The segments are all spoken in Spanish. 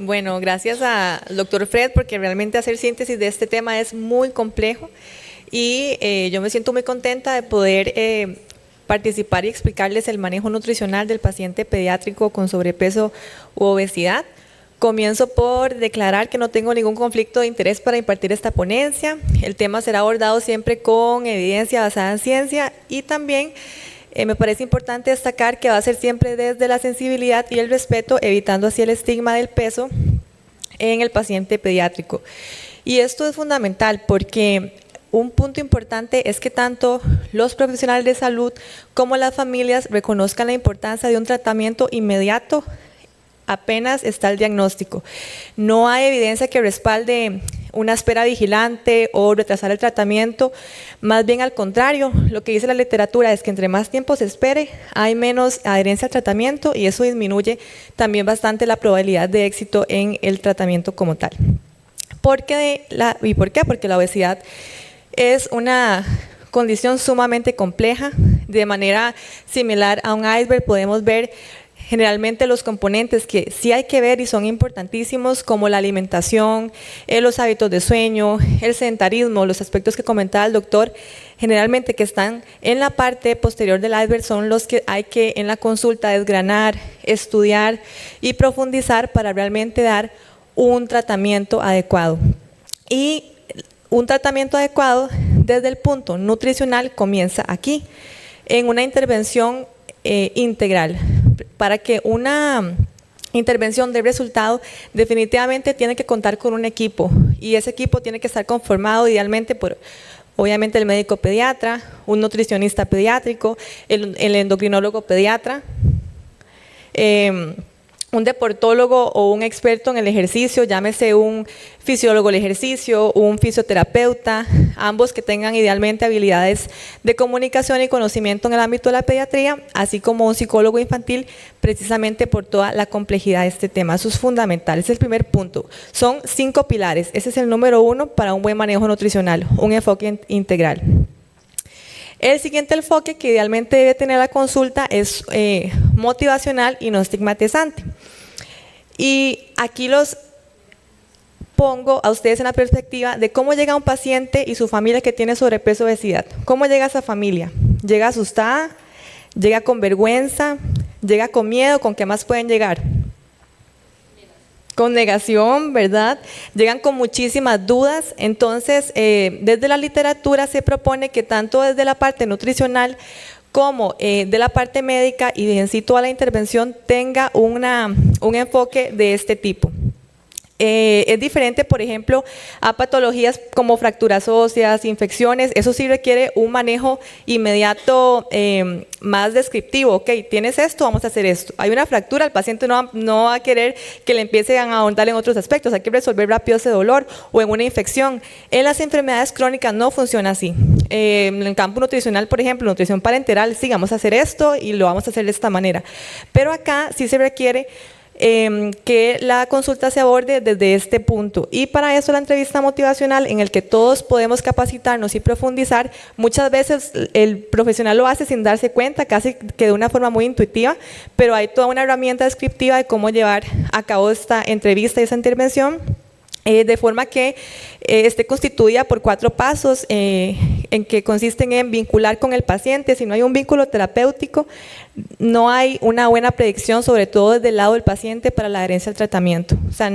Bueno, gracias al doctor Fred, porque realmente hacer síntesis de este tema es muy complejo y yo me siento muy contenta de poder participar y explicarles el manejo nutricional del paciente pediátrico con sobrepeso u obesidad. Comienzo por declarar que no tengo ningún conflicto de interés para impartir esta ponencia. El tema será abordado siempre con evidencia basada en ciencia y también me parece importante destacar que va a ser siempre desde la sensibilidad y el respeto, evitando así el estigma del peso en el paciente pediátrico. Y esto es fundamental porque un punto importante es que tanto los profesionales de salud como las familias reconozcan la importancia de un tratamiento inmediato apenas está el diagnóstico. No hay evidencia que respalde una espera vigilante o retrasar el tratamiento, más bien al contrario, lo que dice la literatura es que entre más tiempo se espere, hay menos adherencia al tratamiento y eso disminuye también bastante la probabilidad de éxito en el tratamiento como tal. ¿Por qué? Porque la obesidad es una condición sumamente compleja. De manera similar a un iceberg podemos ver generalmente los componentes que sí hay que ver y son importantísimos, como la alimentación, los hábitos de sueño, el sedentarismo, los aspectos que comentaba el doctor, generalmente que están en la parte posterior del iceberg son los que hay que en la consulta desgranar, estudiar y profundizar para realmente dar un tratamiento adecuado. Y un tratamiento adecuado desde el punto nutricional comienza aquí, en una intervención integral. Para que una intervención dé resultado, definitivamente tiene que contar con un equipo y ese equipo tiene que estar conformado idealmente por, obviamente, el médico pediatra, un nutricionista pediátrico, el endocrinólogo pediatra, un deportólogo o un experto en el ejercicio, llámese un fisiólogo del ejercicio, un fisioterapeuta, ambos que tengan idealmente habilidades de comunicación y conocimiento en el ámbito de la pediatría, así como un psicólogo infantil, precisamente por toda la complejidad de este tema. Eso es fundamental, ese es el primer punto. Son 5 pilares, ese es el número 1 para un buen manejo nutricional, un enfoque integral. El siguiente enfoque que idealmente debe tener la consulta es motivacional y no estigmatizante. Y aquí los pongo a ustedes en la perspectiva de cómo llega un paciente y su familia que tiene sobrepeso o obesidad. ¿Cómo llega esa familia? ¿Llega asustada? ¿Llega con vergüenza? ¿Llega con miedo? ¿Con qué más pueden llegar? Con negación, ¿verdad? Llegan con muchísimas dudas. Entonces, desde la literatura se propone que tanto desde la parte nutricional como de la parte médica y en sí toda la intervención tenga un enfoque de este tipo. Es diferente, por ejemplo, a patologías como fracturas óseas, infecciones, eso sí requiere un manejo inmediato más descriptivo. Ok, tienes esto, vamos a hacer esto. Hay una fractura, el paciente no va a querer que le empiecen a ahondar en otros aspectos, hay que resolver rápido ese dolor, o en una infección. En las enfermedades crónicas no funciona así. En el campo nutricional, por ejemplo, nutrición parenteral, sí, vamos a hacer esto y lo vamos a hacer de esta manera. Pero acá sí se requiere que la consulta se aborde desde este punto y para eso la entrevista motivacional en el que todos podemos capacitarnos y profundizar, muchas veces el profesional lo hace sin darse cuenta, casi que de una forma muy intuitiva, pero hay toda una herramienta descriptiva de cómo llevar a cabo esta entrevista y esa intervención, de forma que esté constituida por 4 pasos en que consisten en vincular con el paciente. Si no hay un vínculo terapéutico, no hay una buena predicción, sobre todo desde el lado del paciente, para la adherencia al tratamiento. O sea,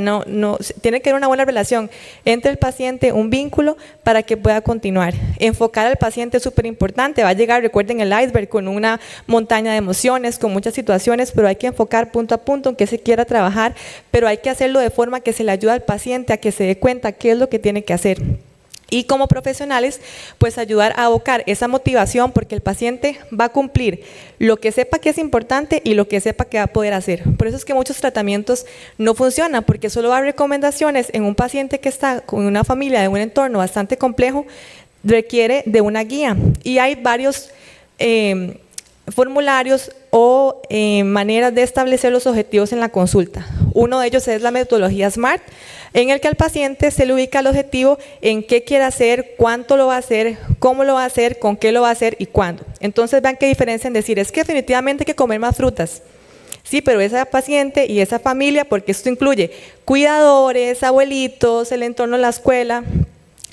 tiene que haber una buena relación entre el paciente, un vínculo para que pueda continuar. Enfocar al paciente es súper importante. Va a llegar, recuerden, el iceberg con una montaña de emociones, con muchas situaciones, pero hay que enfocar punto a punto en qué se quiera trabajar, pero hay que hacerlo de forma que se le ayude al paciente a que se dé cuenta qué es lo que tiene que hacer. Y como profesionales, pues ayudar a abocar esa motivación, porque el paciente va a cumplir lo que sepa que es importante y lo que sepa que va a poder hacer. Por eso es que muchos tratamientos no funcionan, porque solo da recomendaciones en un paciente que está con una familia de un entorno bastante complejo, requiere de una guía. Y hay varios formularios o maneras de establecer los objetivos en la consulta. Uno de ellos es la metodología SMART, en el que al paciente se le ubica el objetivo en qué quiere hacer, cuánto lo va a hacer, cómo lo va a hacer, con qué lo va a hacer y cuándo. Entonces vean qué diferencia en decir, es que definitivamente hay que comer más frutas. Sí, pero esa paciente y esa familia, porque esto incluye cuidadores, abuelitos, el entorno de la escuela,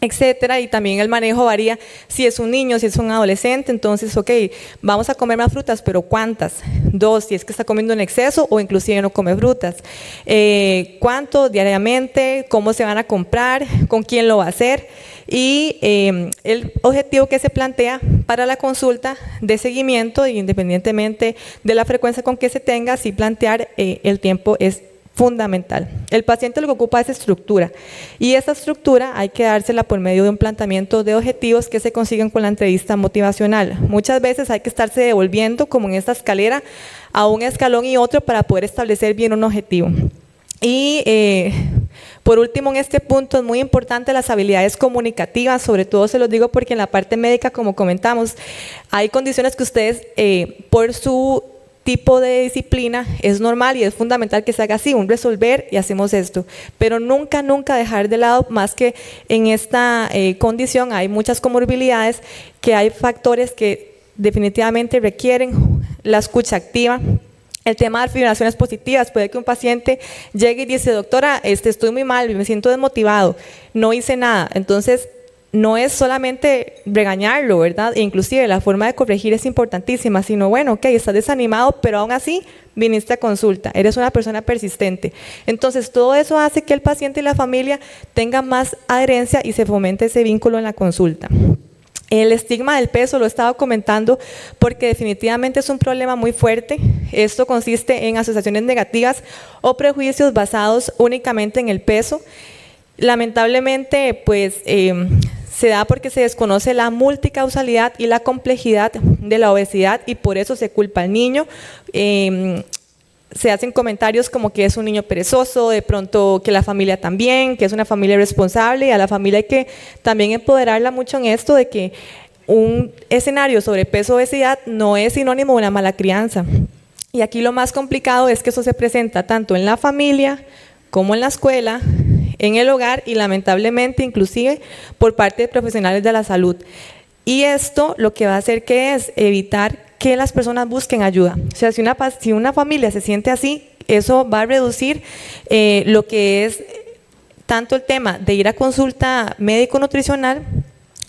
etcétera, y también el manejo varía si es un niño, si es un adolescente. Entonces, ok, vamos a comer más frutas, pero ¿cuántas? 2, si es que está comiendo en exceso o inclusive no come frutas. ¿Cuánto diariamente? ¿Cómo se van a comprar? ¿Con quién lo va a hacer? Y el objetivo que se plantea para la consulta de seguimiento, independientemente de la frecuencia con que se tenga, sí plantear el tiempo es fundamental. El paciente lo que ocupa es estructura, y esa estructura hay que dársela por medio de un planteamiento de objetivos que se consiguen con la entrevista motivacional. Muchas veces hay que estarse devolviendo como en esta escalera a un escalón y otro para poder establecer bien un objetivo. Y por último, en este punto es muy importante las habilidades comunicativas, sobre todo se los digo porque en la parte médica, como comentamos, hay condiciones que ustedes por su tipo de disciplina es normal y es fundamental que se haga así, un resolver y hacemos esto, pero nunca, nunca dejar de lado, más que en esta condición hay muchas comorbilidades, que hay factores que definitivamente requieren la escucha activa. El tema de afirmaciones positivas, puede que un paciente llegue y dice, doctora, estoy muy mal, me siento desmotivado, no hice nada. Entonces, no es solamente regañarlo, ¿verdad? E inclusive la forma de corregir es importantísima, sino, bueno, ok, estás desanimado, pero aún así viniste a consulta, eres una persona persistente. Entonces, todo eso hace que el paciente y la familia tengan más adherencia y se fomente ese vínculo en la consulta. El estigma del peso lo he estado comentando porque definitivamente es un problema muy fuerte. Esto consiste en asociaciones negativas o prejuicios basados únicamente en el peso. Lamentablemente, pues se da porque se desconoce la multicausalidad y la complejidad de la obesidad y por eso se culpa al niño. Se hacen comentarios como que es un niño perezoso, de pronto que la familia también, que es una familia responsable, y a la familia hay que también empoderarla mucho en esto de que un escenario sobre peso obesidad no es sinónimo de una mala crianza. Y aquí lo más complicado es que eso se presenta tanto en la familia como en la escuela, en el hogar y lamentablemente inclusive por parte de profesionales de la salud. Y esto lo que va a hacer que es evitar que las personas busquen ayuda. O sea, si una familia se siente así, eso va a reducir lo que es tanto el tema de ir a consulta médico-nutricional,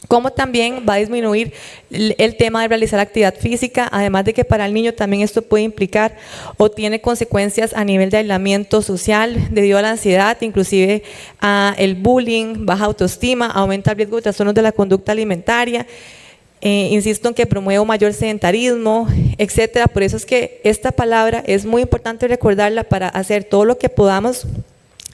como también va a disminuir el tema de realizar actividad física, además de que para el niño también esto puede implicar o tiene consecuencias a nivel de aislamiento social debido a la ansiedad, inclusive a el bullying, baja autoestima, aumenta el riesgo de trastornos de la conducta alimentaria. Insisto en que promueve un mayor sedentarismo, etcétera. Por eso es que esta palabra es muy importante recordarla para hacer todo lo que podamos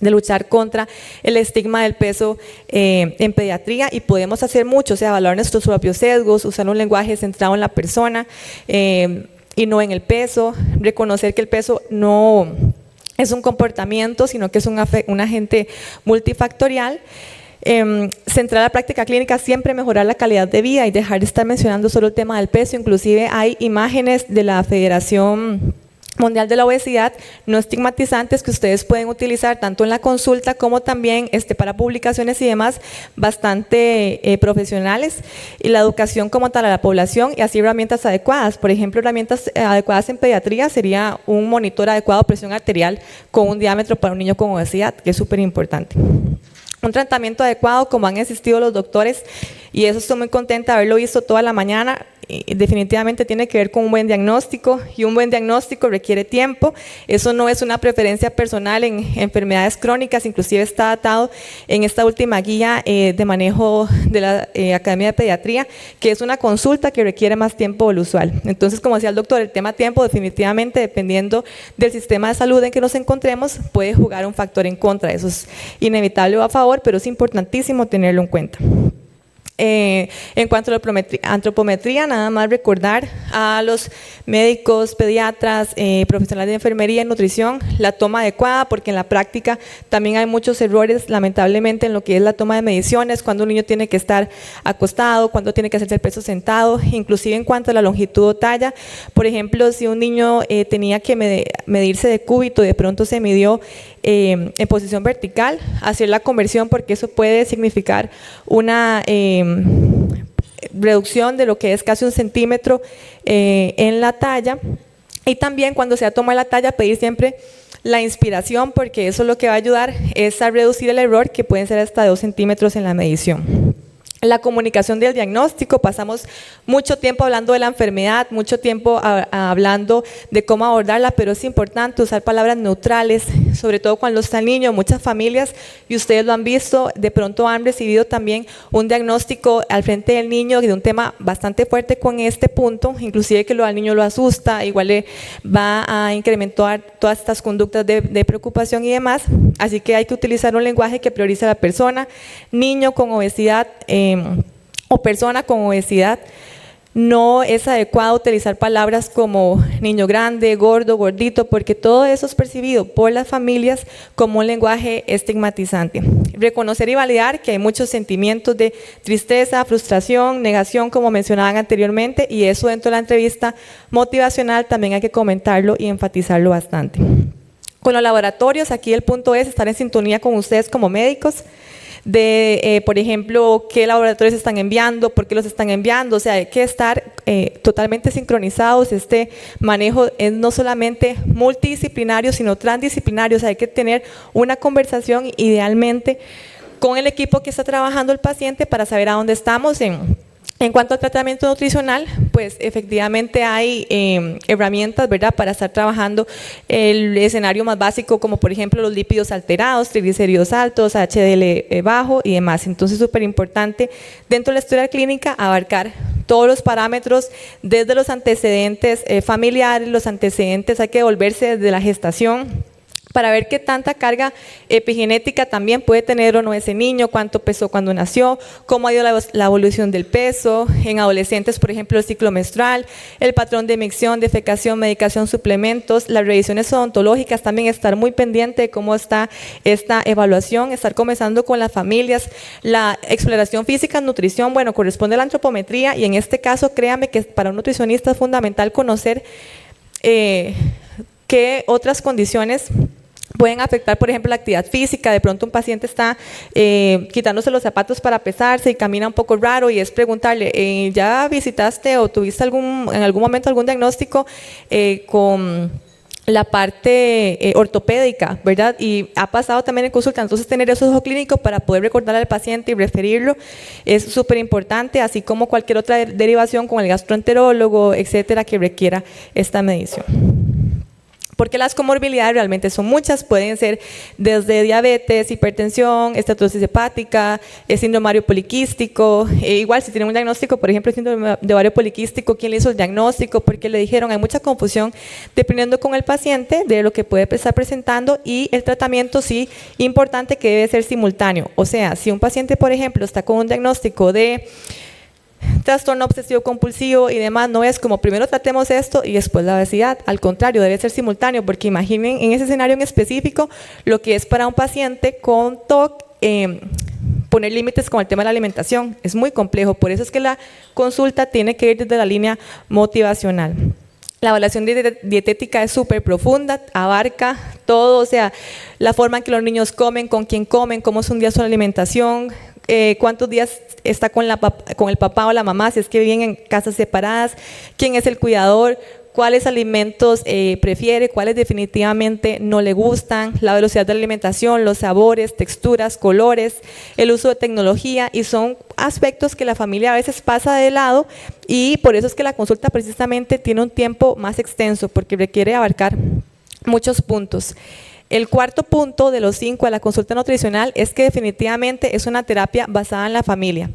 de luchar contra el estigma del peso en pediatría, y podemos hacer mucho, o sea, evaluar nuestros propios sesgos, usar un lenguaje centrado en la persona y no en el peso, reconocer que el peso no es un comportamiento, sino que es un agente multifactorial. Centrar la práctica clínica, siempre mejorar la calidad de vida y dejar de estar mencionando solo el tema del peso. Inclusive hay imágenes de la Federación Mundial de la Obesidad no estigmatizantes que ustedes pueden utilizar tanto en la consulta como también para publicaciones y demás, bastante profesionales, y la educación como tal a la población, y así herramientas adecuadas. Por ejemplo, herramientas adecuadas en pediatría sería un monitor adecuado de presión arterial con un diámetro para un niño con obesidad, que es súper importante. Un tratamiento adecuado, como han insistido los doctores, y eso estoy muy contenta de haberlo visto toda la mañana. Y definitivamente tiene que ver con un buen diagnóstico, y un buen diagnóstico requiere tiempo. Eso no es una preferencia personal en enfermedades crónicas, inclusive está datado en esta última guía de manejo de la Academia de Pediatría, que es una consulta que requiere más tiempo del usual. Entonces, como decía el doctor, el tema tiempo definitivamente, dependiendo del sistema de salud en que nos encontremos, puede jugar un factor en contra. Eso es inevitable o a favor, pero es importantísimo tenerlo en cuenta. En cuanto a la antropometría, nada más recordar a los médicos, pediatras, profesionales de enfermería y nutrición la toma adecuada, porque en la práctica también hay muchos errores, lamentablemente, en lo que es la toma de mediciones, cuando un niño tiene que estar acostado, cuando tiene que hacerse el peso sentado, inclusive en cuanto a la longitud o talla. Por ejemplo, si un niño tenía que medirse de cúbito y de pronto se midió en posición vertical, hacer la conversión, porque eso puede significar una reducción de lo que es casi 1 centímetro en la talla. Y también cuando se va a tomar la talla, pedir siempre la inspiración, porque eso lo que va a ayudar es a reducir el error, que pueden ser hasta 2 centímetros en la medición. La comunicación del diagnóstico, pasamos mucho tiempo hablando de la enfermedad, mucho tiempo hablando de cómo abordarla, pero es importante usar palabras neutrales, sobre todo cuando está el niño. Muchas familias, y ustedes lo han visto, de pronto han recibido también un diagnóstico al frente del niño de un tema bastante fuerte con este punto, inclusive que al niño lo asusta, igual le va a incrementar todas estas conductas de preocupación y demás, así que hay que utilizar un lenguaje que priorice a la persona. Niño con obesidad o persona con obesidad, no es adecuado utilizar palabras como niño grande, gordo, gordito, porque todo eso es percibido por las familias como un lenguaje estigmatizante. Reconocer y validar que hay muchos sentimientos de tristeza, frustración, negación, como mencionaban anteriormente, y eso dentro de la entrevista motivacional también hay que comentarlo y enfatizarlo bastante. Con los laboratorios, aquí el punto es estar en sintonía con ustedes como médicos, de, por ejemplo, qué laboratorios están enviando, por qué los están enviando, o sea, hay que estar totalmente sincronizados. Este manejo es no solamente multidisciplinario, sino transdisciplinario, o sea, hay que tener una conversación idealmente con el equipo que está trabajando el paciente para saber a dónde estamos. En cuanto al tratamiento nutricional, pues efectivamente hay herramientas, ¿verdad?, para estar trabajando el escenario más básico, como por ejemplo los lípidos alterados, triglicéridos altos, HDL bajo y demás. Entonces, súper importante dentro de la historia clínica abarcar todos los parámetros, desde los antecedentes familiares, los antecedentes, hay que volverse desde la gestación, para ver qué tanta carga epigenética también puede tener o no ese niño, cuánto pesó cuando nació, cómo ha ido la evolución del peso, en adolescentes, por ejemplo, el ciclo menstrual, el patrón de micción, defecación, medicación, suplementos, las revisiones odontológicas, también estar muy pendiente de cómo está esta evaluación, estar comenzando con las familias, la exploración física, nutrición, bueno, corresponde a la antropometría, y en este caso, créame que para un nutricionista es fundamental conocer qué otras condiciones pueden afectar, por ejemplo, la actividad física. De pronto un paciente está quitándose los zapatos para pesarse y camina un poco raro, y es preguntarle, ¿ya visitaste o tuviste en algún momento algún diagnóstico con la parte ortopédica, ¿verdad? Y ha pasado también en consulta. Entonces, tener esos ojos clínicos para poder recordarle al paciente y referirlo es súper importante, así como cualquier otra derivación con el gastroenterólogo, etcétera, que requiera esta medición. Porque las comorbilidades realmente son muchas, pueden ser desde diabetes, hipertensión, estatosis hepática, síndrome ovario poliquístico. Igual, si tienen un diagnóstico, por ejemplo, síndrome de ovario poliquístico, ¿quién le hizo el diagnóstico? ¿Por qué le dijeron? Hay mucha confusión dependiendo con el paciente de lo que puede estar presentando, y el tratamiento sí importante que debe ser simultáneo. O sea, si un paciente, por ejemplo, está con un diagnóstico de trastorno obsesivo compulsivo y demás, no es como primero tratemos esto y después la obesidad. Al contrario, debe ser simultáneo, porque imaginen en ese escenario en específico lo que es para un paciente con TOC poner límites con el tema de la alimentación. Es muy complejo, por eso es que la consulta tiene que ir desde la línea motivacional. La evaluación dietética es súper profunda, abarca todo, o sea, la forma en que los niños comen, con quién comen, cómo es un día su alimentación, cuántos días está con el papá o la mamá, si es que viven en casas separadas, quién es el cuidador, cuáles alimentos prefiere, cuáles definitivamente no le gustan, la velocidad de la alimentación, los sabores, texturas, colores, el uso de tecnología, y son aspectos que la familia a veces pasa de lado, y por eso es que la consulta precisamente tiene un tiempo más extenso, porque requiere abarcar muchos puntos. El cuarto punto de los 5 de la consulta nutricional es que definitivamente es una terapia basada en la familia.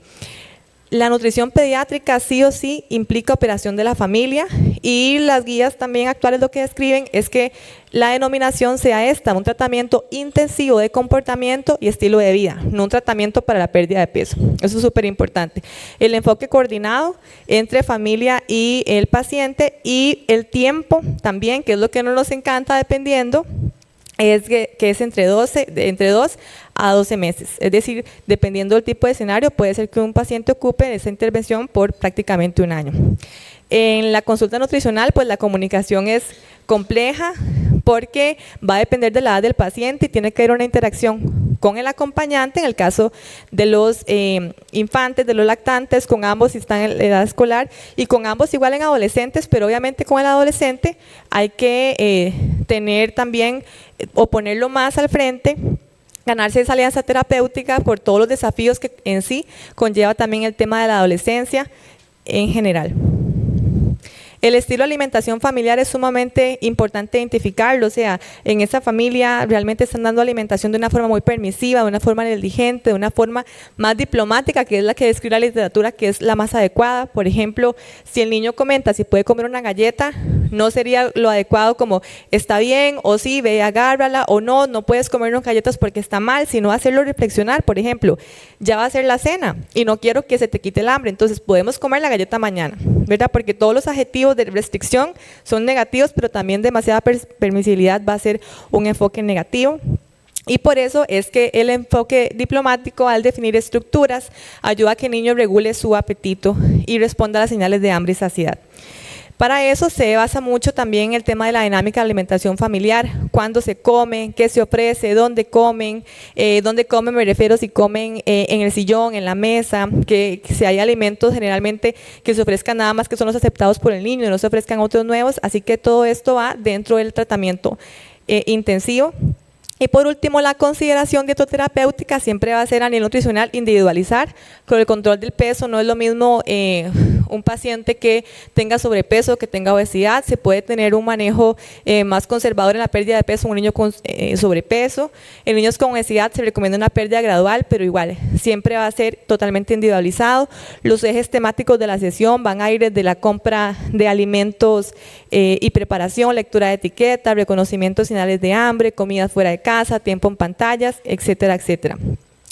La nutrición pediátrica sí o sí implica operación de la familia, y las guías también actuales lo que describen es que la denominación sea esta: un tratamiento intensivo de comportamiento y estilo de vida, no un tratamiento para la pérdida de peso. Eso es súper importante. El enfoque coordinado entre familia y el paciente, y el tiempo también, que es lo que no nos encanta dependiendo, es que es entre 2 a 12 meses, es decir, dependiendo del tipo de escenario, puede ser que un paciente ocupe esa intervención por prácticamente un año. En la consulta nutricional, pues la comunicación es compleja, porque va a depender de la edad del paciente y tiene que haber una interacción con el acompañante, en el caso de los infantes, de los lactantes, con ambos si están en edad escolar y con ambos igual en adolescentes, pero obviamente con el adolescente hay que tener también o ponerlo más al frente, ganarse esa alianza terapéutica por todos los desafíos que en sí conlleva también el tema de la adolescencia en general. El estilo de alimentación familiar es sumamente importante identificarlo, o sea, en esa familia realmente están dando alimentación de una forma muy permisiva, de una forma negligente, de una forma más diplomática, que es la que describe la literatura, que es la más adecuada. Por ejemplo, si el niño comenta si puede comer una galleta, no sería lo adecuado como está bien, o sí, ve, agárrala, o no, no puedes comer unas galletas porque está mal, sino hacerlo reflexionar. Por ejemplo, ya va a ser la cena y no quiero que se te quite el hambre, entonces podemos comer la galleta mañana, ¿verdad? Porque todos los adjetivos de restricción son negativos, pero también demasiada permisibilidad va a ser un enfoque negativo. Y por eso es que el enfoque diplomático, al definir estructuras, ayuda a que el niño regule su apetito y responda a las señales de hambre y saciedad. Para eso se basa mucho también el tema de la dinámica de alimentación familiar, cuándo se come, qué se ofrece, dónde comen me refiero si comen en el sillón, en la mesa, que si hay alimentos generalmente que se ofrezcan nada más que son los aceptados por el niño y no se ofrezcan otros nuevos, así que todo esto va dentro del tratamiento intensivo. Y por último, la consideración dietoterapéutica siempre va a ser a nivel nutricional individualizar. Con el control del peso no es lo mismo un paciente que tenga sobrepeso, que tenga obesidad. Se puede tener un manejo más conservador en la pérdida de peso en un niño con sobrepeso. En niños con obesidad se recomienda una pérdida gradual, pero igual, siempre va a ser totalmente individualizado. Los ejes temáticos de la sesión van a ir desde la compra de alimentos y preparación, lectura de etiqueta, reconocimiento de señales de hambre, comidas fuera de casa, tiempo en pantallas, etcétera, etcétera.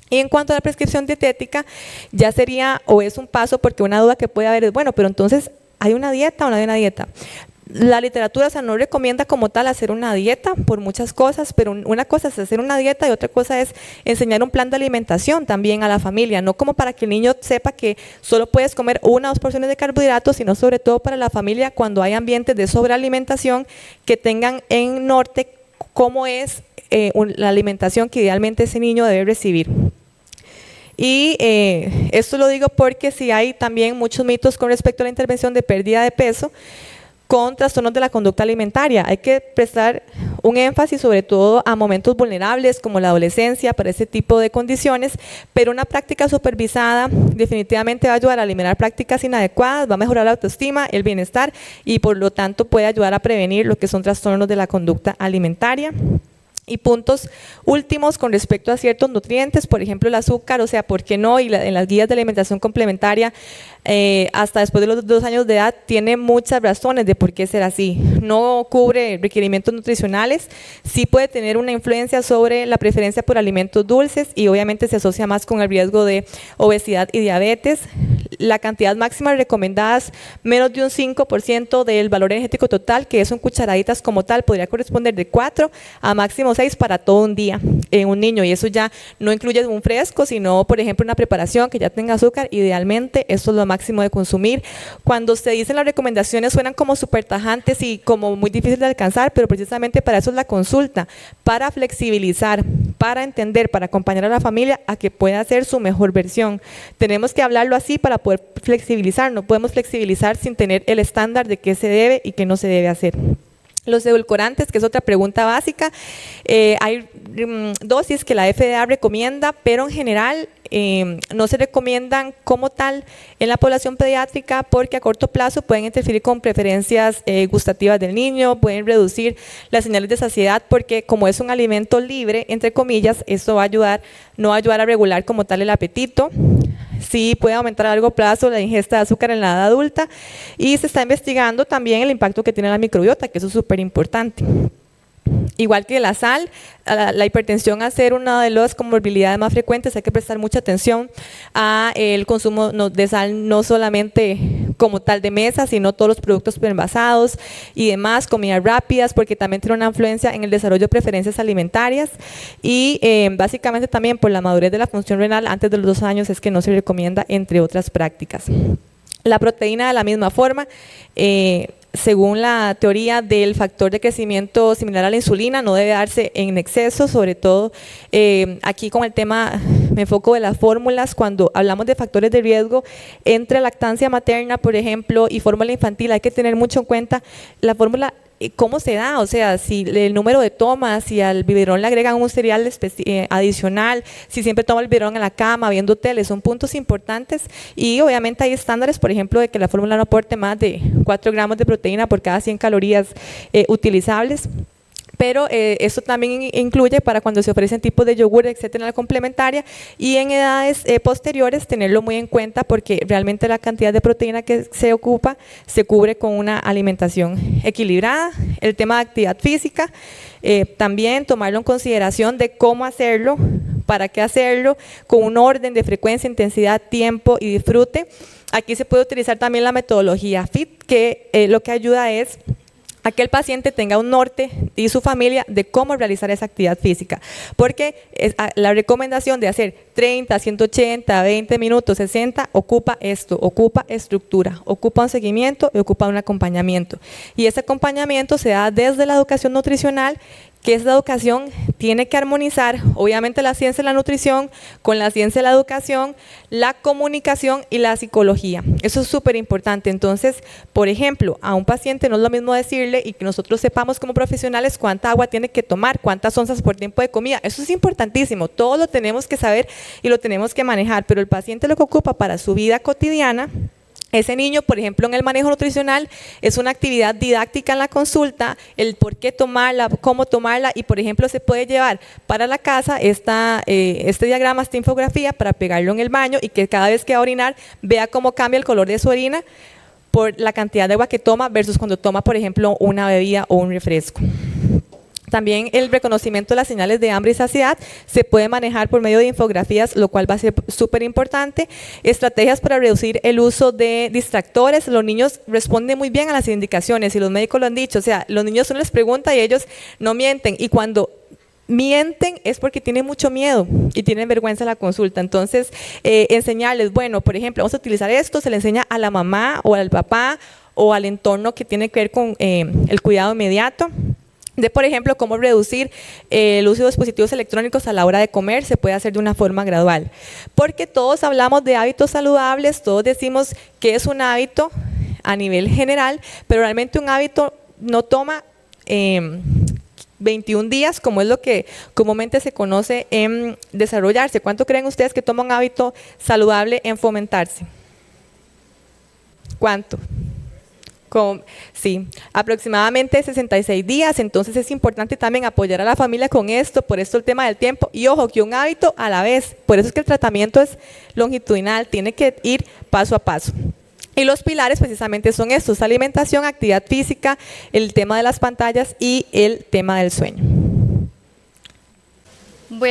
Y en cuanto a la prescripción dietética, ya sería o es un paso, porque una duda que puede haber es, bueno, pero entonces, ¿hay una dieta o no hay una dieta? La literatura, o sea, no recomienda como tal hacer una dieta por muchas cosas, pero una cosa es hacer una dieta y otra cosa es enseñar un plan de alimentación también a la familia, no como para que el niño sepa que solo puedes comer 1 o 2 porciones de carbohidratos, sino sobre todo para la familia cuando hay ambientes de sobrealimentación que tengan en norte cómo es la alimentación que idealmente ese niño debe recibir. Y esto lo digo porque sí hay también muchos mitos con respecto a la intervención de pérdida de peso con trastornos de la conducta alimentaria. Hay que prestar un énfasis sobre todo a momentos vulnerables como la adolescencia para ese tipo de condiciones, pero una práctica supervisada definitivamente va a ayudar a eliminar prácticas inadecuadas, va a mejorar la autoestima, el bienestar y por lo tanto puede ayudar a prevenir lo que son trastornos de la conducta alimentaria. Y puntos últimos con respecto a ciertos nutrientes, por ejemplo el azúcar, o sea, ¿por qué no? Y en las guías de alimentación complementaria, hasta después de los 2 años de edad, tiene muchas razones de por qué ser así. No cubre requerimientos nutricionales, sí puede tener una influencia sobre la preferencia por alimentos dulces y obviamente se asocia más con el riesgo de obesidad y diabetes. La cantidad máxima recomendada es menos de un 5% del valor energético total, que eso en cucharaditas como tal podría corresponder de 4 a máximo 6 para todo un día en un niño, y eso ya no incluye un fresco, sino por ejemplo una preparación que ya tenga azúcar. Idealmente esto es lo máximo de consumir. Cuando se dicen las recomendaciones suenan como súper tajantes y como muy difícil de alcanzar, pero precisamente para eso es la consulta, para flexibilizar, para entender, para acompañar a la familia a que pueda hacer su mejor versión. Tenemos que hablarlo así para poder flexibilizar, no podemos flexibilizar sin tener el estándar de qué se debe y qué no se debe hacer. Los edulcorantes, que es otra pregunta básica, hay dosis que la FDA recomienda, pero en general no se recomiendan como tal en la población pediátrica porque a corto plazo pueden interferir con preferencias gustativas del niño, pueden reducir las señales de saciedad porque como es un alimento libre, entre comillas, esto va a ayudar, no va a ayudar a regular como tal el apetito. Sí puede aumentar a largo plazo la ingesta de azúcar en la edad adulta y se está investigando también el impacto que tiene la microbiota, que eso es súper importante. Igual que la sal, la hipertensión a ser una de las comorbilidades más frecuentes, hay que prestar mucha atención a el consumo de sal, no solamente como tal de mesa, sino todos los productos envasados y demás, comidas rápidas, porque también tiene una influencia en el desarrollo de preferencias alimentarias y básicamente también por la madurez de la función renal antes de los 2 años es que no se recomienda, entre otras prácticas. La proteína de la misma forma, según la teoría del factor de crecimiento similar a la insulina, no debe darse en exceso, sobre todo aquí con el tema, me enfoco de las fórmulas, cuando hablamos de factores de riesgo entre lactancia materna, por ejemplo, y fórmula infantil, hay que tener mucho en cuenta la fórmula, cómo se da, o sea, si el número de tomas, si al biberón le agregan un cereal adicional, si siempre toma el biberón en la cama, viendo tele, son puntos importantes. Y obviamente hay estándares, por ejemplo, de que la fórmula no aporte más de 4 gramos de proteína por cada 100 calorías utilizables. Pero esto también incluye para cuando se ofrecen tipos de yogur, etcétera, en la complementaria, y en edades posteriores tenerlo muy en cuenta, porque realmente la cantidad de proteína que se ocupa se cubre con una alimentación equilibrada. El tema de actividad física, también tomarlo en consideración de cómo hacerlo, para qué hacerlo, con un orden de frecuencia, intensidad, tiempo y disfrute. Aquí se puede utilizar también la metodología FIT, que lo que ayuda es a que el paciente tenga un norte y su familia de cómo realizar esa actividad física, porque la recomendación de hacer 30, 180, 20 minutos, 60, ocupa esto, ocupa estructura, ocupa un seguimiento y ocupa un acompañamiento, y ese acompañamiento se da desde la educación nutricional, que esa educación tiene que armonizar, obviamente, la ciencia de la nutrición con la ciencia de la educación, la comunicación y la psicología. Eso es súper importante. Entonces, por ejemplo, a un paciente no es lo mismo decirle y que nosotros sepamos como profesionales cuánta agua tiene que tomar, cuántas onzas por tiempo de comida. Eso es importantísimo. Todo lo tenemos que saber y lo tenemos que manejar, pero el paciente lo que ocupa para su vida cotidiana, ese niño, por ejemplo, en el manejo nutricional, es una actividad didáctica en la consulta, el por qué tomarla, cómo tomarla, y por ejemplo se puede llevar para la casa este diagrama, esta infografía, para pegarlo en el baño y que cada vez que va a orinar vea cómo cambia el color de su orina por la cantidad de agua que toma versus cuando toma, por ejemplo, una bebida o un refresco. También el reconocimiento de las señales de hambre y saciedad se puede manejar por medio de infografías, lo cual va a ser súper importante. Estrategias para reducir el uso de distractores. Los niños responden muy bien a las indicaciones y los médicos lo han dicho. O sea, los niños uno les pregunta y ellos no mienten. Y cuando mienten es porque tienen mucho miedo y tienen vergüenza en la consulta. Entonces, enseñarles, bueno, por ejemplo, vamos a utilizar esto, se le enseña a la mamá o al papá o al entorno que tiene que ver con el cuidado inmediato. De, por ejemplo, cómo reducir el uso de dispositivos electrónicos a la hora de comer, se puede hacer de una forma gradual. Porque todos hablamos de hábitos saludables, todos decimos que es un hábito a nivel general, pero realmente un hábito no toma 21 días, como es lo que comúnmente se conoce en desarrollarse. ¿Cuánto creen ustedes que toma un hábito saludable en fomentarse? ¿Cuánto? Sí, aproximadamente 66 días, entonces es importante también apoyar a la familia con esto, por esto el tema del tiempo, y ojo, que un hábito a la vez, por eso es que el tratamiento es longitudinal, tiene que ir paso a paso. Y los pilares precisamente son estos: alimentación, actividad física, el tema de las pantallas y el tema del sueño. Bueno.